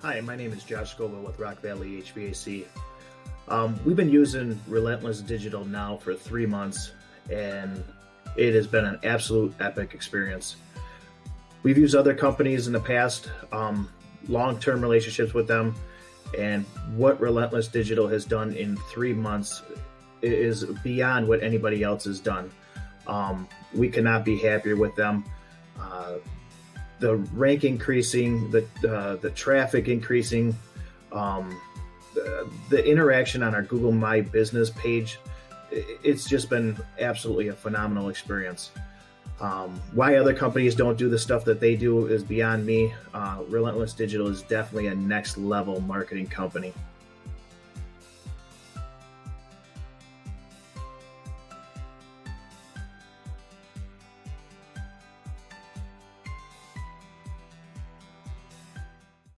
Hi, my name is Josh Schoville with Rock Valley HVAC. We've been using Relentless Digital now for 3 months, and it has been an absolute epic experience. We've used other companies in the past, long-term relationships with them, and what Relentless Digital has done in 3 months is beyond what anybody else has done. We cannot be happier with them. The rank increasing, the traffic increasing, the interaction on our Google My Business page, it's just been absolutely a phenomenal experience. Why other companies don't do the stuff that they do is beyond me. Relentless Digital is definitely a next level marketing company.